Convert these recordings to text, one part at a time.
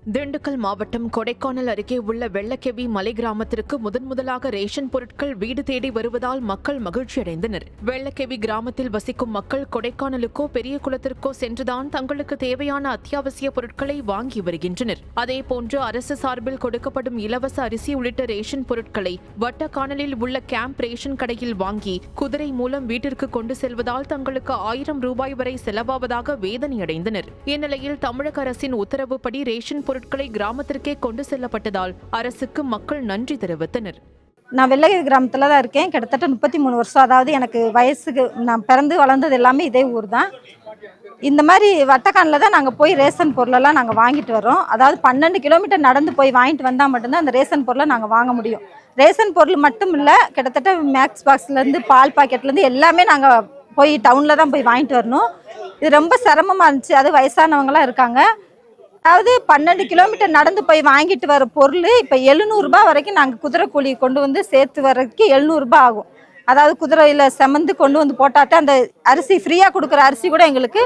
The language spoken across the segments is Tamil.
திண்டுக்கல் மாவட்டம் கொடைக்கானல் அருகே உள்ள வெள்ளக்கெவி மலை கிராமத்திற்கு முதன்முதலாக ரேஷன் பொருட்கள் வீடு தேடி வருவதால் மக்கள் மகிழ்ச்சியடைந்தனர். வெள்ளக்கெவி கிராமத்தில் வசிக்கும் மக்கள் கொடைக்கானலுக்கோ பெரிய குளத்திற்கோ சென்றுதான் தங்களுக்கு தேவையான அத்தியாவசிய பொருட்களை வாங்கி வருகின்றனர். அதேபோன்று அரசு சார்பில் கொடுக்கப்படும் இலவச அரிசி உள்ளிட்ட ரேஷன் பொருட்களை வட்டக்கானலில் உள்ள கேம்ப் ரேஷன் கடையில் வாங்கி குதிரை மூலம் வீட்டிற்கு கொண்டு செல்வதால் தங்களுக்கு 1000 ரூபாய் வரை செலவாவதாக வேதனையடைந்தனர். இந்நிலையில் தமிழக அரசின் உத்தரவுப்படி ரேஷன் பொருட்களை கிராமத்திற்கே கொண்டு செல்லப்பட்டதால் அரசுக்கு மக்கள் நன்றி தெரிவித்தனர். நான் வெள்ளகிரி கிராமத்தில் தான் இருக்கேன். கிட்டத்தட்ட 33 வருஷம். அதாவது எனக்கு வயசுக்கு நான் பிறந்து வளர்ந்தது எல்லாமே இதே ஊர் தான். இந்த மாதிரி வட்டக்கானில் தான் நாங்கள் போய் ரேஷன் பொருளெல்லாம் நாங்கள் வாங்கிட்டு வரோம். அதாவது 12 கிலோமீட்டர் நடந்து போய் வாங்கிட்டு வந்தால் மட்டும்தான் அந்த ரேஷன் பொருளை நாங்கள் வாங்க முடியும். ரேஷன் பொருள் மட்டும் இல்லை, கிட்டத்தட்ட மேக்ஸ் பாக்ஸ்லேருந்து பால் பாக்கெட்லேருந்து எல்லாமே நாங்கள் போய் டவுனில் தான் போய் வாங்கிட்டு வரணும். இது ரொம்ப சிரமமாக இருந்துச்சு. அது வயசானவங்களாம் இருக்காங்க. அதாவது 12 கிலோமீட்டர் நடந்து போய் வாங்கிட்டு வர பொருள் இப்போ 700 ரூபாய் வரைக்கும் நாங்கள் குதிரை கூலி கொண்டு வந்து சேர்த்து வர்றதுக்கு 700 ரூபாய் ஆகும். அதாவது குதிரையில் செமந்து கொண்டு வந்து போட்டாத்தான் அந்த அரிசி ஃப்ரீயாக கொடுக்குற அரிசி கூட எங்களுக்கு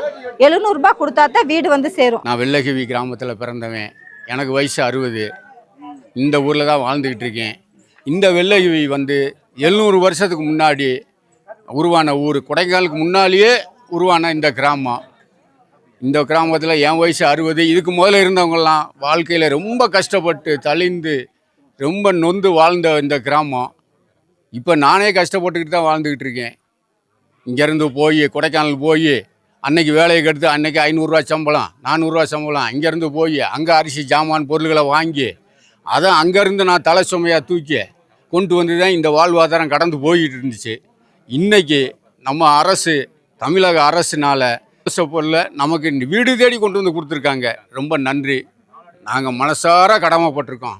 700 ரூபாய் கொடுத்தாத்தான் வீடு வந்து சேரும். நான் வெள்ளகிவி கிராமத்தில் பிறந்தவன். எனக்கு வயசு 60. இந்த ஊரில் தான் வாழ்ந்துக்கிட்டு இருக்கேன். இந்த வெள்ளகிவி வந்து 700 வருஷத்துக்கு முன்னாடி உருவான ஊர். கொடைக்கானலுக்கு முன்னாலேயே உருவான இந்த கிராமம். இந்த கிராமத்தில் என் வயசு 60. இதுக்கு முதல்ல இருந்தவங்கெல்லாம் வாழ்க்கையில் ரொம்ப கஷ்டப்பட்டு தளிந்து ரொம்ப நொந்து வாழ்ந்த இந்த கிராமம். இப்போ நானே கஷ்டப்பட்டுக்கிட்டு தான் வாழ்ந்துக்கிட்டு இருக்கேன். இங்கேருந்து போய் கொடைக்கானல் போய் அன்னைக்கு வேலையை கெடுத்து அன்னைக்கு 500 ரூபா சம்பளம், 400 ரூபா சம்பளம். இங்கேருந்து போய் அங்கே அரிசி ஜாமான் பொருள்களை வாங்கி அதை அங்கேருந்து நான் தலை சுமையாக தூக்கி கொண்டு வந்து தான் இந்த வாழ்வாதாரம் கடந்து போய்கிட்டு இருந்துச்சு. இன்றைக்கி நம்ம அரசு, தமிழக அரசுனால் பொருளை நமக்கு வீடு தேடி கொண்டு வந்து கொடுத்துருக்காங்க. ரொம்ப நன்றி. நாங்கள் மனசார கடமைப்பட்டிருக்கோம்.